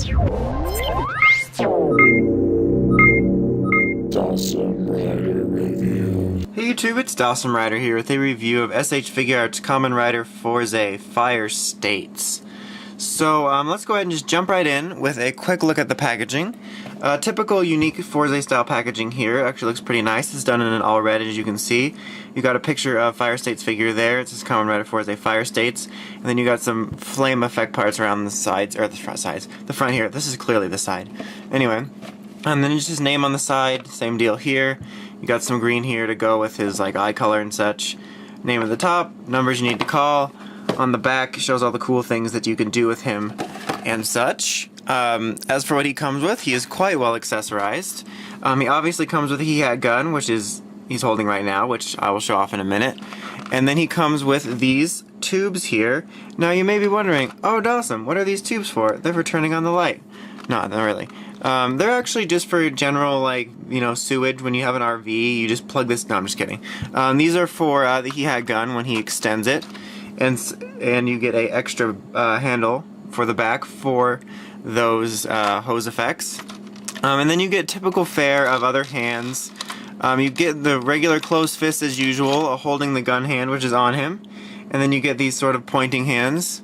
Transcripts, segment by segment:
Hey YouTube, it's Dawson Rider here with a review of S.H.Figuarts Kamen Rider Fouze Fire States. So let's go ahead and just jump right in with a quick look at the packaging. Typical unique Fourze style packaging here. Actually looks pretty nice. It's done in an all red, as you can see. You got a picture of Fire States figure there. It says Kamen Rider Fouze Fire States. And then you got some flame effect parts around the sides, or the front sides. The front here. This is clearly the side. Anyway, and then it's his name on the side. Same deal here. You got some green here to go with his like eye color and such. Name at the top, numbers you need to call. On the back shows all the cool things that you can do with him and such. As for what he comes with, he is quite well accessorized. He obviously comes with a he-hat gun, which is he's holding right now, which I will show off in a minute. And then he comes with these tubes here. Now you may be wondering, oh Dawson, what are these tubes for? They're for turning on the light. No, not really. They're actually just for general, like, you know, sewage. When you have an RV, you just plug this. No, I'm just kidding. These are for the he-hat gun when he extends it, and you get a extra handle for the back for those hose effects. And then you get typical fare of other hands. You get the regular closed fist as usual, holding the gun hand, which is on him, and then you get these sort of pointing hands.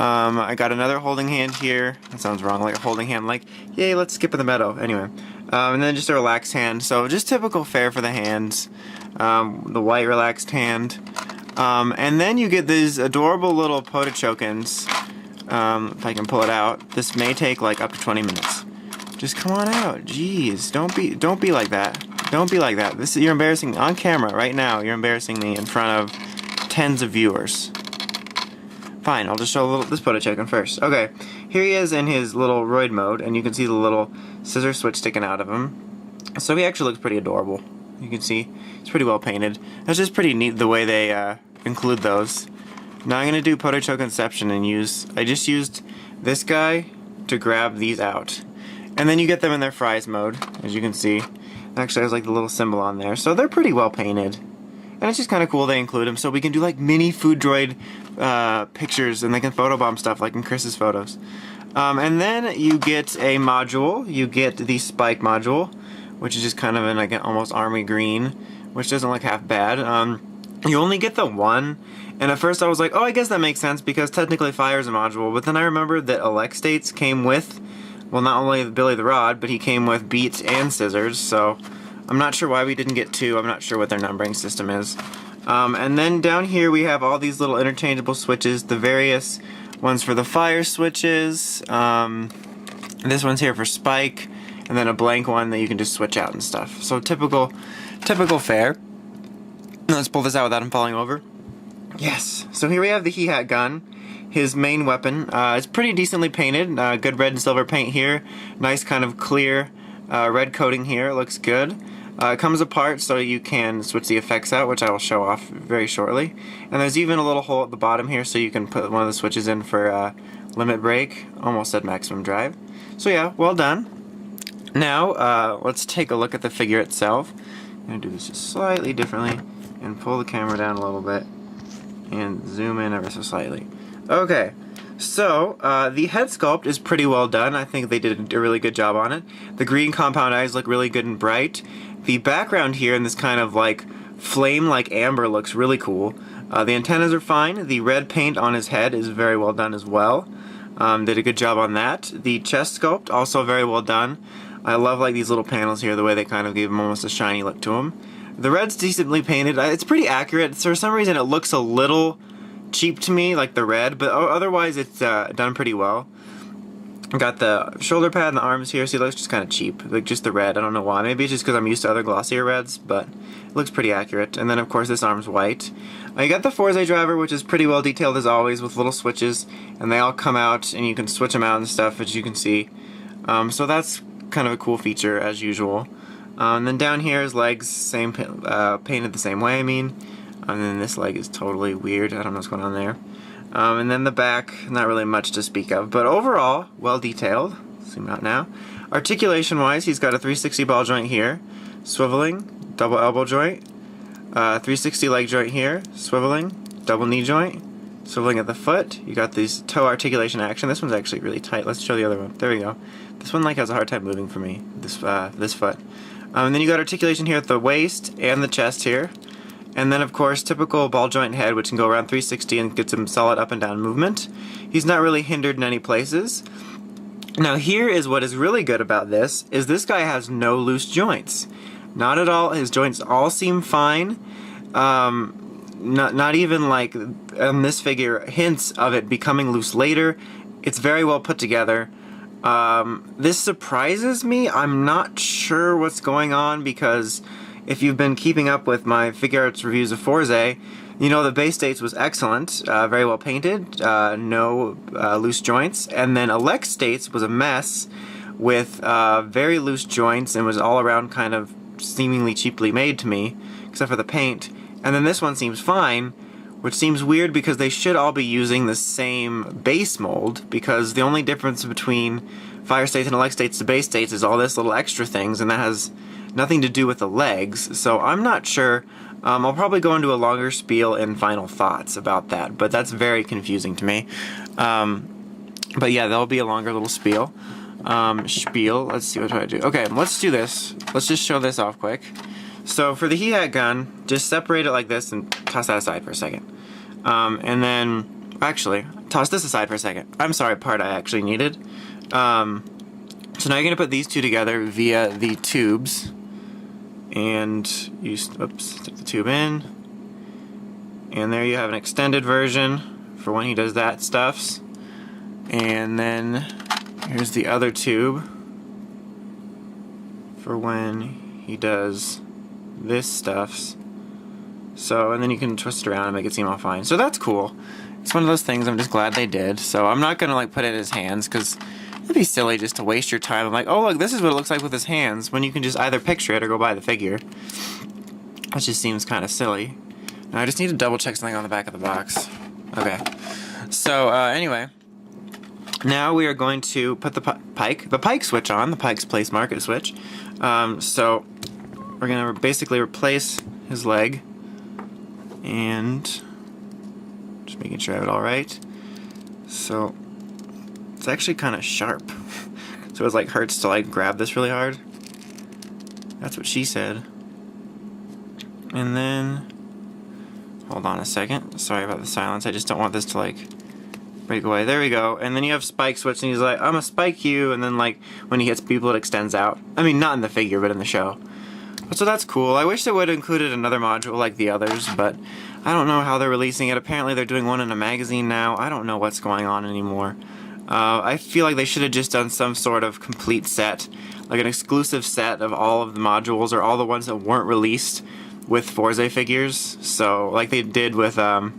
I got another holding hand here. That sounds wrong, like a holding hand, like, yay, let's skip in the meadow. Anyway, and then just a relaxed hand. So just typical fare for the hands. The white relaxed hand. And then you get these adorable little potachokins. If I can pull it out. This may take like up to 20 minutes. Just come on out. Jeez, don't be like that. Don't be like that. You're embarrassing me on camera right now. You're embarrassing me in front of tens of viewers. Fine, I'll just show this potachokin first. Okay, here he is in his little roid mode, and you can see the little scissor switch sticking out of him. So he actually looks pretty adorable. You can see it's pretty well painted. It's just pretty neat the way they include those. Now I'm gonna do potachokinception and I just used this guy to grab these out, and then you get them in their fries mode, as you can see. Actually, there's like the little symbol on there, so they're pretty well painted. And it's just kind of cool they include them, so we can do like mini food droid pictures, and they can photobomb stuff like in Chris's photos. And then you get a module. You get the spike module, which is just kind of in like an almost army green, which doesn't look half bad. You only get the one, and at first I was like, oh, I guess that makes sense because technically Fire's a module, but then I remembered that Elect States came with, well, not only Billy the Rod, but he came with Beats and Scissors, so I'm not sure why we didn't get two. I'm not sure what their numbering system is. And then down here we have all these little interchangeable switches, the various ones for the fire switches. This one's here for spike, and then a blank one that you can just switch out and stuff. So typical fare. Let's pull this out without him falling over. Yes. So here we have the he-hat gun. His main weapon. It's pretty decently painted. Good red and silver paint here. Nice kind of clear red coating here. It looks good. It comes apart so you can switch the effects out, which I will show off very shortly. And there's even a little hole at the bottom here so you can put one of the switches in for limit break. Almost at maximum drive. So yeah, well done. Now, let's take a look at the figure itself. I'm going to do this just slightly differently and pull the camera down a little bit and zoom in ever so slightly. Okay, so the head sculpt is pretty well done. I think they did a really good job on it. The green compound eyes look really good and bright. The background here in this kind of like flame-like amber looks really cool. The antennas are fine. The red paint on his head is very well done as well. Did a good job on that. The chest sculpt also very well done. I love like these little panels here, the way they kind of gave him almost a shiny look to him. The red's decently painted. It's pretty accurate. For some reason it looks a little cheap to me, like the red, but otherwise it's done pretty well. Got the shoulder pad and the arms here, so it looks just kind of cheap, like just the red. I don't know why. Maybe it's just because I'm used to other glossier reds, but it looks pretty accurate. And then of course this arm's white. You got the Fourze driver, which is pretty well detailed as always, with little switches, and they all come out and you can switch them out and stuff, as you can see. So that's kind of a cool feature as usual. And then down here his legs, same painted the same way, I mean. And then this leg is totally weird. I don't know what's going on there. And then the back, not really much to speak of, but overall, well detailed. Zoom out now. Articulation wise, he's got a 360 ball joint here, swiveling, double elbow joint, 360 leg joint here, swiveling, double knee joint, So looking at the foot, you got these toe articulation action. This one's actually really tight. Let's show the other one. There we go. This one like has a hard time moving for me, this foot. And then you got articulation here at the waist and the chest here. And then of course typical ball joint head, which can go around 360 and gets him solid up and down movement. He's not really hindered in any places. Now here is what is really good about this, is this guy has no loose joints. Not at all. His joints all seem fine. Not even like on this figure hints of it becoming loose later. It's very well put together. This surprises me. I'm not sure what's going on, because if you've been keeping up with my Figuarts reviews of Fourze, you know the base states was excellent, very well painted, no loose joints, and then elect states was a mess with very loose joints and was all around kind of seemingly cheaply made to me, except for the paint. And then this one seems fine, which seems weird because they should all be using the same base mold, because the only difference between fire states and elect states to base states is all this little extra things, and that has nothing to do with the legs. So I'm not sure. I'll probably go into a longer spiel in final thoughts about that, but that's very confusing to me. But yeah, there'll be a longer little spiel. Let's see, what do I do? Okay, let's do this. Let's just show this off quick. So for the he-hat gun, just separate it like this and toss that aside for a second. And then, actually, toss this aside for a second. I'm sorry, part I actually needed. So now you're going to put these two together via the tubes. And you, oops, stick the tube in. And there you have an extended version for when he does that stuffs. And then here's the other tube for when he does this stuffs. So, and then you can twist it around and make it seem all fine. So that's cool. It's one of those things I'm just glad they did. So I'm not gonna like put it in his hands, because it'd be silly just to waste your time. I'm like, oh look, this is what it looks like with his hands, when you can just either picture it or go buy the figure. That just seems kind of silly. Now I just need to double check something on the back of the box. Okay. So anyway, now we are going to put the pike switch on, the Pike's Place Market switch. So we're going to basically replace his leg, and just making sure I have it all right. So it's actually kind of sharp, so it like hurts to like grab this really hard. That's what she said. And then, hold on a second, sorry about the silence, I just don't want this to like break away. There we go. And then you have spike switch, and he's like, I'm gonna spike you, and then like when he hits people it extends out. I mean, not in the figure, but in the show. So that's cool. I wish they would have included another module like the others, but I don't know how they're releasing it. Apparently they're doing one in a magazine now. I don't know what's going on anymore. I feel like they should have just done some sort of complete set, like an exclusive set of all of the modules, or all the ones that weren't released with Fourze figures, so like they did with the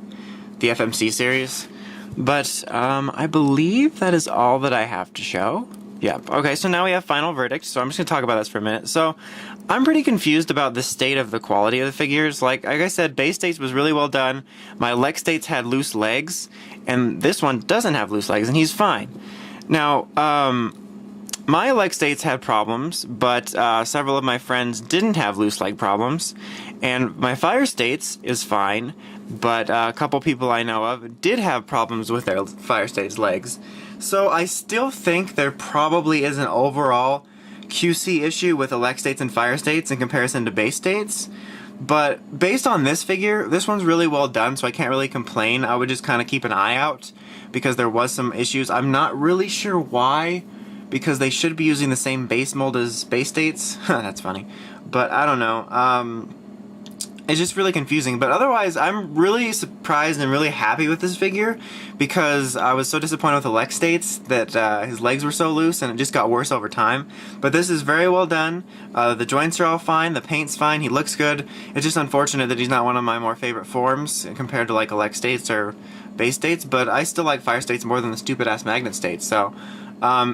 FMC series. But I believe that is all that I have to show. Yep. Okay, so now we have final verdict, so I'm just going to talk about this for a minute. So, I'm pretty confused about the state of the quality of the figures. Like I said, base states was really well done. My elect states had loose legs, and this one doesn't have loose legs, and he's fine. Now, my elect states had problems, but several of my friends didn't have loose leg problems. And my fire states is fine, but a couple people I know of did have problems with their fire states legs. So I still think there probably is an overall QC issue with elect states and fire states in comparison to base states. But based on this figure, this one's really well done, so I can't really complain. I would just kind of keep an eye out, because there was some issues. I'm not really sure why, because they should be using the same base mold as base states. That's funny. But I don't know. It's just really confusing, but otherwise I'm really surprised and really happy with this figure, because I was so disappointed with elect states that his legs were so loose, and it just got worse over time. But this is very well done. The joints are all fine, the paint's fine, he looks good. It's just unfortunate that he's not one of my more favorite forms compared to like elect states or base states, but I still like fire states more than the stupid ass magnet states. So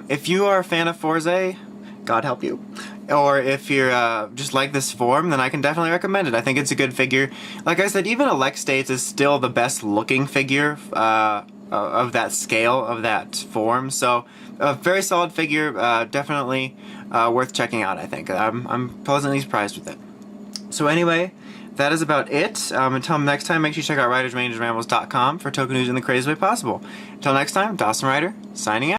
if you are a fan of Fourze, God help you. Or if you're just like this form, then I can definitely recommend it. I think it's a good figure. Like I said, even elect states is still the best looking figure of that scale, of that form. So a very solid figure, definitely worth checking out, I think. I'm pleasantly surprised with it. So anyway, that is about it. Until next time, make sure you check out RidersRangersRambles.com for token news in the craziest way possible. Until next time, Dawson Rider, signing out.